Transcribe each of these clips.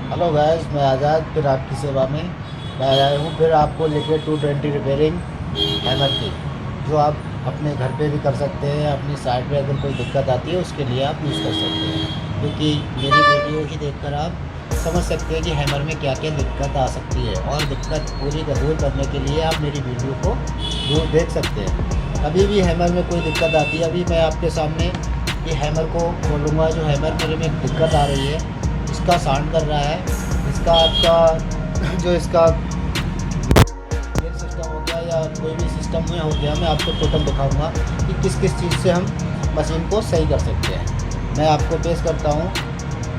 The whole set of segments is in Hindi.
हेलो गाइस, मैं आज़ाद फिर आपकी सेवा में मैं आया हूँ फिर आपको लेके 220 रिपेयरिंग हैमर की, जो आप अपने घर पे भी कर सकते हैं। अपनी साइट पे अगर कोई दिक्कत आती है उसके लिए आप यूज़ कर सकते हैं, क्योंकि मेरी वीडियो ही देखकर आप समझ सकते हैं कि हैमर में क्या क्या दिक्कत आ सकती है, और दिक्कत दूर करने के लिए आप मेरी वीडियो को दूर देख सकते हैं। अभी भी हैमर में कोई दिक्कत आती है, अभी मैं आपके सामने ये हैमर को खोलूँगा। जो हैमर मेरे में दिक्कत आ रही है, इसका साउंड कर रहा है, इसका आपका जो इसका गेयर सिस्टम हो गया या कोई भी सिस्टम में हो गया, मैं आपको टोटल दिखाऊंगा कि किस किस चीज़ से हम मशीन को सही कर सकते हैं। मैं आपको पेश करता हूँ,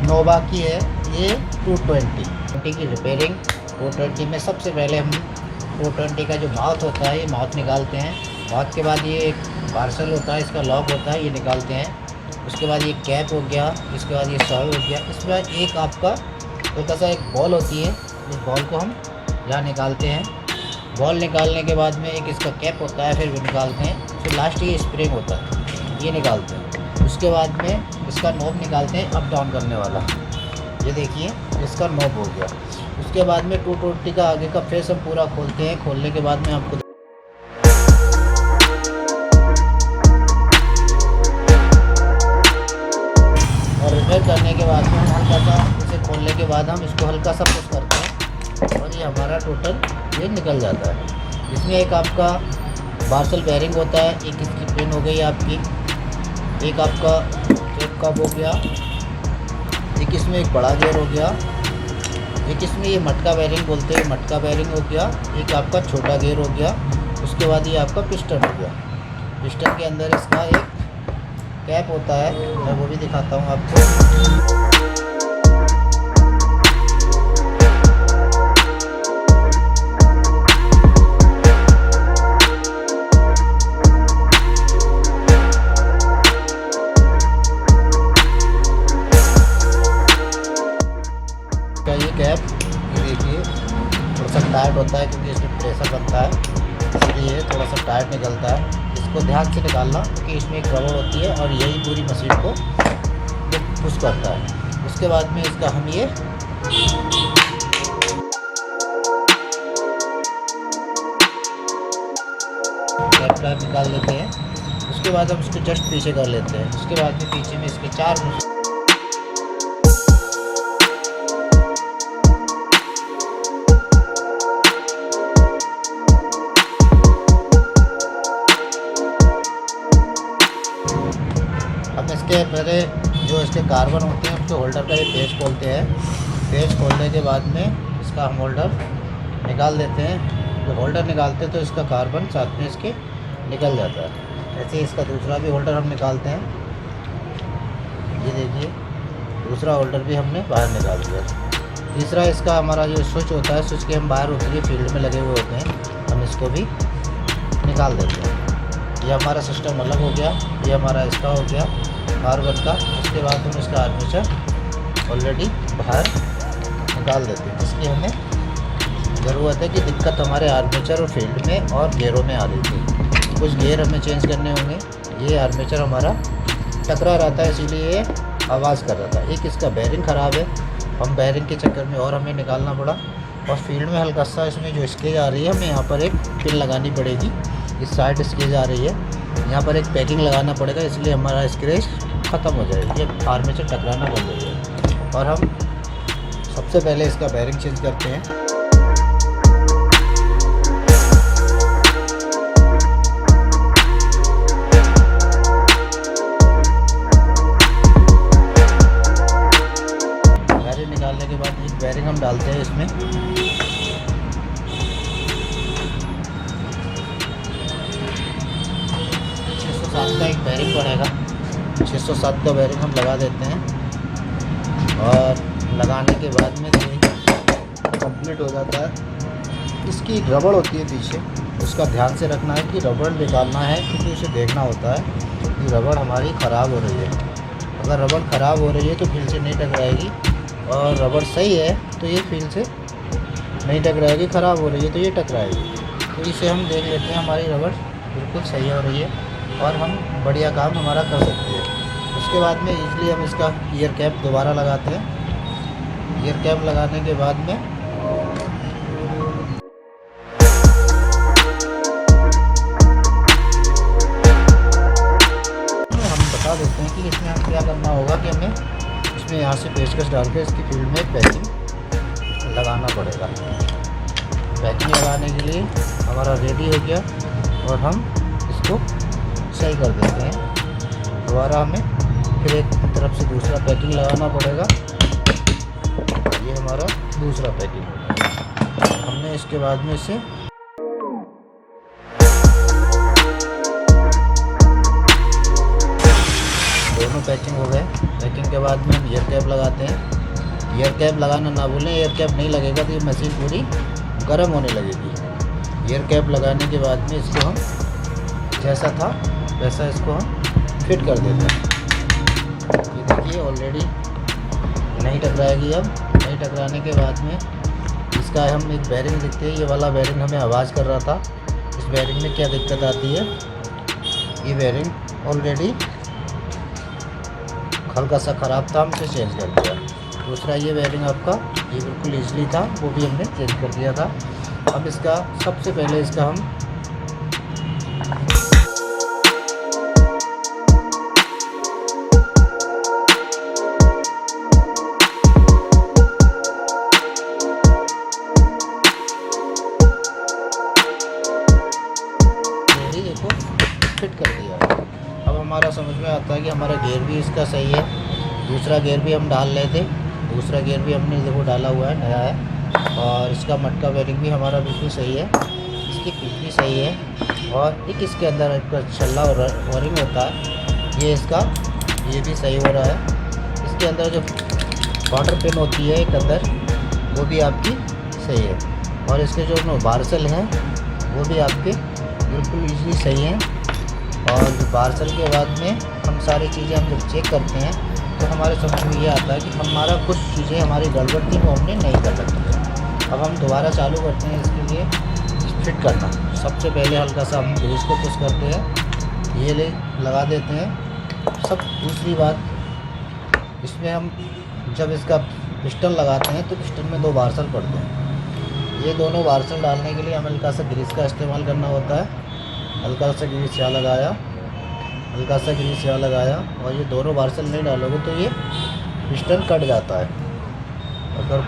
नोवा की है ये 220 की रिपेयरिंग। 220 में सबसे पहले हम 220 का जो माउथ होता है, ये माउथ निकालते हैं। माउथ के बाद ये एक पार्सल होता है, इसका लॉक होता है, ये निकालते हैं। उसके बाद ये कैप हो गया, इसके बाद ये सॉल हो गया। इसमें एक आपका हल्का सा एक बॉल होती है, इस बॉल को हम यहाँ निकालते हैं। बॉल निकालने के बाद में एक इसका कैप होता है, फिर भी निकालते हैं। फिर लास्ट ये स्प्रिंग होता है, ये निकालते हैं। उसके बाद में इसका नॉब निकालते हैं, अप डाउन करने वाला। ये देखिए, इसका नॉब हो गया। उसके बाद में 220 का आगे का फेस हम पूरा खोलते हैं। खोलने के बाद में आपको और रिपेयर करने के बाद में हम हल्का सा इसे खोलने के बाद हम इसको हल्का सा पुश करते हैं, और ये हमारा टोटल ये निकल जाता है। इसमें एक आपका पार्सल बेयरिंग होता है, एक इसकी पिन हो गई आपकी, एक आपका टेप कप हो गया, एक इसमें एक बड़ा गियर हो गया, एक इसमें ये मटका बेयरिंग बोलते हैं, मटका बेयरिंग हो गया, एक आपका छोटा गियर हो गया। उसके बाद ये आपका पिस्टन हो गया। पिस्टन के अंदर इसका एक कैप होता है, मैं वो भी दिखाता हूँ आपको। क्या ये कैप, ये देखिए थोड़ा सा टाइट होता है, क्योंकि इसमें प्रेशर बनता है, इसलिए थोड़ा सा टाइट निकलता है। इसको ध्यान से निकालना, क्योंकि इसमें एक रबड़ होती है और यही पूरी मशीन को पुश करता है। उसके बाद में इसका हम ये कैप निकाल लेते हैं। उसके बाद हम इसको जस्ट पीछे कर लेते हैं। उसके बाद में पीछे में इसके चार हम इसके पहले जो इसके कार्बन होते हैं उसके होल्डर का ये पेज खोलते हैं। पेज खोलने के बाद में इसका हम होल्डर निकाल देते हैं। तो होल्डर निकालते हैं तो इसका कार्बन साथ में इसके निकल जाता है। ऐसे ही इसका दूसरा भी होल्डर हम निकालते हैं। ये देखिए, दूसरा होल्डर भी हमने बाहर निकाल दिया। तीसरा इसका हमारा जो स्विच होता है, स्विच के हम बाहर उतरिए फील्ड में लगे हुए होते हैं, हम इसको भी निकाल देते हैं। ये हमारा सिस्टम अलग हो गया। ये हमारा इसका हो गया कार्बन का। उसके बाद हम इसका आर्मेचर ऑलरेडी बाहर निकाल देते हैं, जिसकी हमें ज़रूरत है कि दिक्कत हमारे आर्मेचर और फील्ड में और गियरों में आ रही थी। कुछ गियर हमें चेंज करने होंगे। ये आर्मेचर हमारा टकरा रहता है, इसीलिए ये आवाज़ कर रहा था। एक इसका बेयरिंग ख़राब है, हम बेयरिंग के चक्कर में और हमें निकालना पड़ा। और फील्ड में हल्का सा इसमें जो स्केच आ रही है, हमें यहाँ पर एक पिन लगानी पड़ेगी। इस साइड स्केच आ रही है, यहाँ पर एक पैकिंग लगाना पड़ेगा, इसलिए हमारा स्क्रेच ख़त्म हो जाएगा। ये आर्मेचर टकराना बंद हो जाएगा। और हम सबसे पहले इसका बेयरिंग चेंज करते हैं। बेयरिंग निकालने के बाद एक बेयरिंग हम डालते हैं इसमें। 607 का एक बेयरिंग पड़ेगा। 607 का बेयरिंग हम लगा देते हैं, और लगाने के बाद में कंप्लीट हो जाता है। इसकी एक रबड़ होती है पीछे, उसका ध्यान से रखना है कि रबड़ निकालना है, क्योंकि उसे देखना होता है कि रबड़ हमारी ख़राब हो रही है। अगर रबड़ ख़राब हो रही है तो फील्ड से नहीं टकराएगी, और रबड़ सही है तो ये फील्ड से नहीं टकराएगी। ख़राब हो रही है तो ये टकराएगी। तो इसे हम देख लेते हैं, हमारी रबड़ बिल्कुल सही हो रही है और हम बढ़िया काम हमारा कर सकते हैं। उसके बाद में इजली हम इसका ईयर कैप दोबारा लगाते हैं। गियर कैप लगाने के बाद में हम बता देते हैं कि इसमें हमें क्या करना होगा कि हमें इसमें यहाँ से पेचकस डाल के इसकी फील्ड में पैकिंग लगाना पड़ेगा। पैकिंग लगाने के लिए हमारा रेडी हो गया और हम इसको सही कर देते हैं। दोबारा हमें फिर एक तरफ से दूसरा पैकिंग लगाना पड़ेगा। ये हमारा दूसरा पैकिंग होगा। हमने इसके बाद में इसे दोनों पैकिंग हो गए। पैकिंग के बाद में हम ईयर कैप लगाते हैं। ईयर कैप लगाना ना भूलें, ईयर कैप नहीं लगेगा तो ये मशीन पूरी गर्म होने लगेगी। ईयर कैप लगाने के बाद में इसको हम जैसा था वैसा इसको हम फिट कर देते हैं। ये देखिए ऑलरेडी नहीं टकराएगी। अब नहीं टकराने के बाद में इसका हम एक बेरिंग देखते हैं। ये वाला बेरिंग हमें आवाज़ कर रहा था। इस बेरिंग में क्या दिक्कत आती है, ये बेरिंग ऑलरेडी हल्का सा ख़राब था, हमसे चेंज कर दिया। दूसरा ये बेरिंग आपका ये बिल्कुल ईजली था, वो भी हमने चेंज कर दिया था। अब इसका सबसे पहले इसका हम देखो फिट कर दिया। अब हमारा समझ में आता है कि हमारा गियर भी इसका सही है। दूसरा गियर भी हम डाल रहे थे, दूसरा गियर भी हमने देखो डाला हुआ है, नया है। और इसका मटका बेरिंग भी हमारा बिल्कुल सही है, इसकी पिच भी सही है। और एक इसके अंदर एक छल्ला और वरिंग होता है, ये इसका ये भी सही हो रहा है। इसके अंदर जो वाटर पिन होती है एक अंदर, वो भी आपकी सही है। और इसके जो बारसल हैं वो भी आपके बिल्कुल ईजी सही हैं। और पार्सल के बाद में हम सारी चीज़ें हम जब चेक करते हैं तो हमारे समझ में ये आता है कि हमारा कुछ चीज़ें हमारी गड़बड़ थी वो हमने नहीं कर रखी। अब हम दोबारा चालू करते हैं इसके लिए फिट करना। सबसे पहले हल्का सा हम ग्रीस को पुश करते हैं, ये लगा देते हैं सब। दूसरी बात, इसमें हम जब इसका पिस्टन लगाते हैं तो पिस्टन में 2 बारसल पड़ते हैं। ये दोनों बारसल डालने के लिए हमें हल्का सा ग्रीस का इस्तेमाल करना होता है। हल्का सा ग्रीस यहाँ लगाया, हल्का सा ग्रीस यहाँ लगाया। और ये दोनों बारसल नहीं डालोगे तो ये पिस्टन कट जाता है। अगर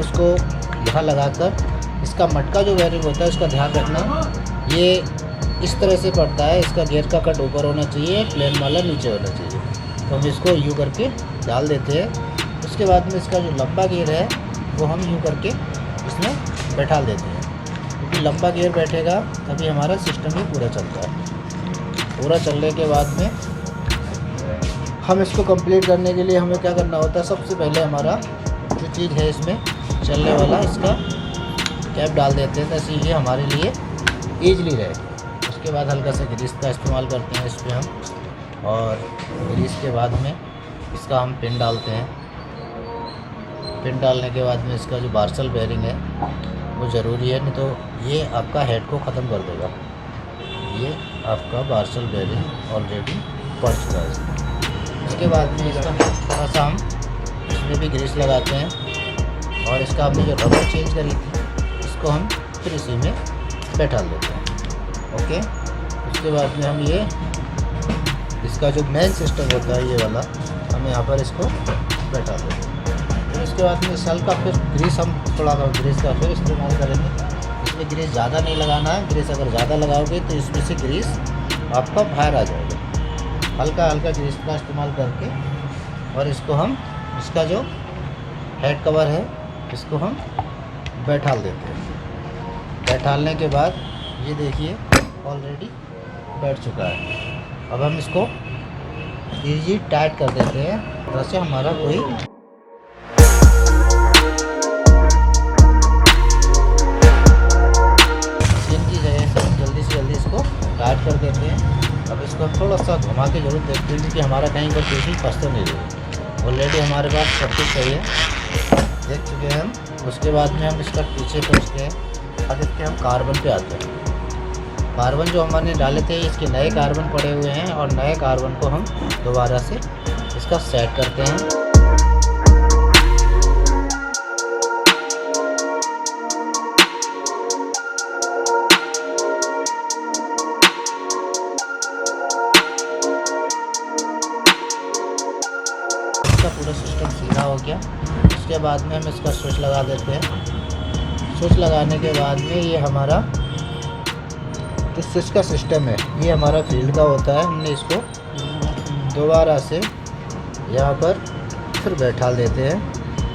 उसको यहाँ लगाकर इसका मटका जो बेरिंग होता है उसका ध्यान रखना, ये इस तरह से पड़ता है। इसका गियर का कट ऊपर होना चाहिए, प्लेन वाला नीचे होना चाहिए। तो हम इसको यूँ करके डाल देते हैं। उसके बाद में इसका जो लंबा गियर है वो हम यूँ करके इसमें बैठा देते हैं, क्योंकि लंबा गियर बैठेगा तभी हमारा सिस्टम ही पूरा चलता है। पूरा चलने के बाद में हम इसको कंप्लीट करने के लिए हमें क्या करना होता है, सबसे पहले हमारा जो चीज़ है इसमें चलने वाला इसका कैप डाल देते हैं ताकि ये हमारे लिए ईजली रहे। उसके बाद हल्का सा ग्रीस का इस्तेमाल करते हैं इस पर हम, और ग्रीस के बाद में इसका हम पिन डालते हैं। पिन डालने के बाद में इसका जो बारसल बेरिंग है वो ज़रूरी है, नहीं तो ये आपका हेड को ख़त्म कर देगा। ये आपका बारसल बेरिंग ऑलरेडी पड़ चुका है। इसके बाद में इसका थोड़ा सा हम इसमें भी ग्रीस लगाते हैं, और इसका हमने जो रबर चेंज करी थी इसको हम फिर इसी में बैठा देते हैं। ओके, उसके बाद में हम ये इसका जो मेन सिस्टम होता है ये वाला, हम यहाँ पर इसको बैठा देते हैं। फिर उसके बाद में इस हल्का फिर ग्रीस हम थोड़ा ग्रीस का फिर इस्तेमाल करेंगे। इसमें ग्रीस ज़्यादा नहीं लगाना है, ग्रीस अगर ज़्यादा लगाओगे तो इसमें से ग्रीस आपका बाहर आ जाएगा। हल्का हल्का ग्रीस का इस्तेमाल करके, और इसको हम इसका जो हेड कवर है इसको हम बैठाल देते हैं। बैठालने के बाद ये देखिए ऑलरेडी बैठ चुका है। अब हम इसको इजी टाइट कर देते हैं, वैसे हमारा कोई मशीन की जगह से जल्दी से जल्दी इसको टाइट कर देते देते हैं। अब इसको हम थोड़ा सा घुमा के जरूर देखते हैं कि हमारा कहीं पर पीछे फंस तो नहीं रही। ऑलरेडी हमारे पास सब कुछ सही है, देख चुके हैं हम। उसके बाद में हम इसका पीछे पहुँचते हैं। अब इसके हम कार्बन पे आते हैं। कार्बन जो हमने डाले थे, इसके नए कार्बन पड़े हुए हैं और नए कार्बन को हम दोबारा से इसका सेट करते हैं। पूरा सिस्टम सीधा हो गया। उसके बाद में हम इसका स्विच लगा देते हैं। स्विच लगाने के बाद में ये हमारा जो स्विच का सिस्टम है, ये हमारा फील्ड का होता है। हमने इसको दोबारा से यहाँ पर फिर बैठा देते हैं,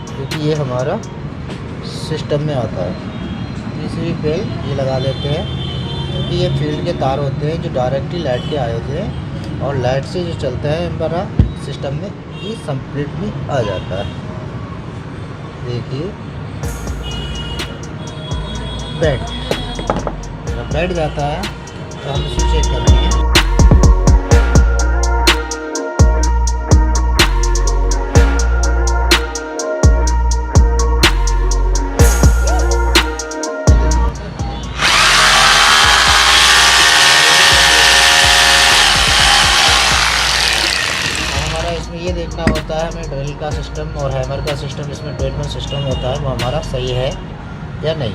क्योंकि ये हमारा सिस्टम में आता है। तीसरी फेल ये लगा देते हैं, क्योंकि ये फील्ड के तार होते हैं जो डायरेक्टली लाइट के आए होते हैं, और लाइट से जो चलता है हमारा सिस्टम में, ये कंप्लीटली आ जाता है। देखिए जब बैठ जाता है तो हम इसे चेक करते हैं। इसमें ये देखना होता है हमें ड्रिल का सिस्टम और हैमर का सिस्टम, इसमें ट्रीटमेंट सिस्टम होता है, वो हमारा सही है या नहीं।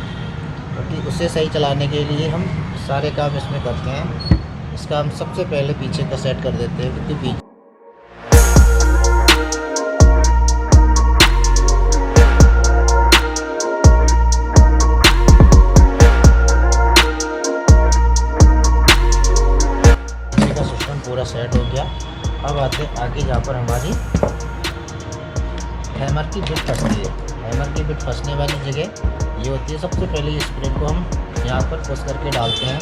क्योंकि उसे सही चलाने के लिए हम सारे काम इसमें करते हैं। इसका हम सबसे पहले पीछे का सेट कर देते हैं, क्योंकि पीछे का सिस्टम पूरा सेट हो गया। अब आते हैं आगे, जहाँ पर हमारी हैमर की बिट फंसती है। हैमर की बिट फंसने वाली जगह ये होती है। सबसे पहले इस स्प्रिंग को हम यहाँ पर पुश करके डालते हैं।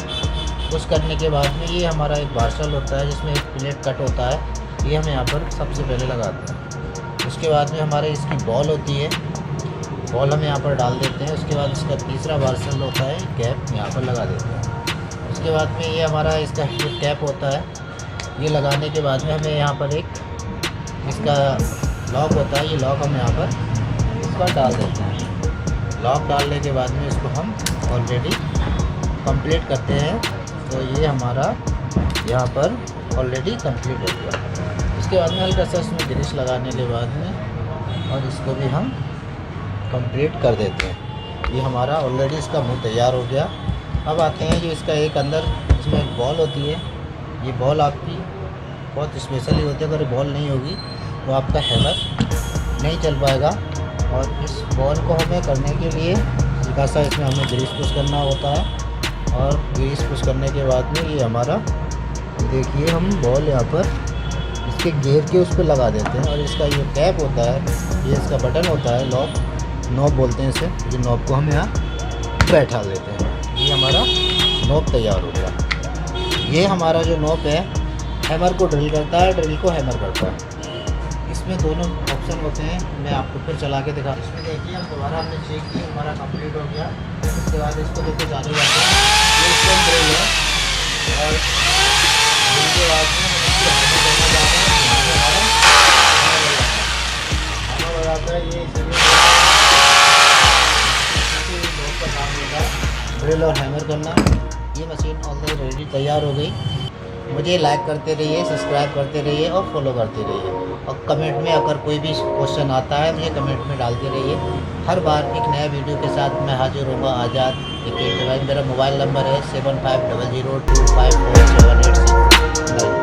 पुश करने के बाद में ये हमारा एक बार्शल होता है, जिसमें एक प्लेट कट होता है, ये हम यहाँ पर सबसे पहले लगाते हैं। उसके बाद में हमारे इसकी बॉल होती है, बॉल हम यहाँ पर डाल देते हैं। उसके बाद इसका तीसरा बार्शल होता है, कैप यहाँ पर लगा देते हैं। उसके बाद में ये हमारा इसका कैप होता है, ये लगाने के बाद में हमें यहाँ पर एक इसका लॉक होता है, ये लॉक हम यहाँ पर इस पर डाल देते हैं। लॉक डालने के बाद में इसको हम ऑलरेडी कंप्लीट करते हैं। तो ये हमारा यहाँ पर ऑलरेडी कंप्लीट हो गया। इसके बाद में हल्का सा इसमें ग्रीस लगाने के बाद में और इसको भी हम कंप्लीट कर देते हैं। ये हमारा ऑलरेडी इसका मुँह तैयार हो गया। अब आते हैं जो इसका एक अंदर इसमें एक बॉल होती है। ये बॉल आपकी बहुत स्पेशली होती है, अगर बॉल नहीं होगी तो आपका हैमर नहीं चल पाएगा। और इस बॉल को हमें करने के लिए हल्का सा इसमें हमें ग्रीस पुश करना होता है। और ग्रीस पुश करने के बाद में ये हमारा, देखिए हम बॉल यहाँ पर इसके घेर के उस पर लगा देते हैं। और इसका ये कैप होता है, ये इसका बटन होता है, लॉक नॉब बोलते हैं इसे, ये नॉब को हम यहाँ बैठा देते हैं। ये हमारा नॉब तैयार हो गया। ये हमारा जो नॉब है हैमर को ड्रिल करता है, ड्रिल को हैमर करता है। इसमें दोनों ऑप्शन होते हैं, मैं आपको फिर चला के दिखा। इसमें देखिए हम दोबारा हमने चेक किया, हमारा कंप्लीट हो गया। उसके बाद इसको देखो चालू करते हैं, ये इसका ड्रिल है। और ड्रिल के बाद में हम इसको हैमर करना जा रहे हैं। हैमर हो जाता है, ये इसलिए बहुत का काम होता है, ड्रिल और हैमर करना। ये मशीन ऑलरेडी तैयार हो गई। मुझे लाइक करते रहिए, सब्सक्राइब करते रहिए और फॉलो करते रहिए। और कमेंट में अगर कोई भी क्वेश्चन आता है मुझे कमेंट में डालते रहिए। हर बार एक नया वीडियो के साथ मैं हाजिर होगा आज़ाद। एक मेरा मोबाइल नंबर है 7500254786।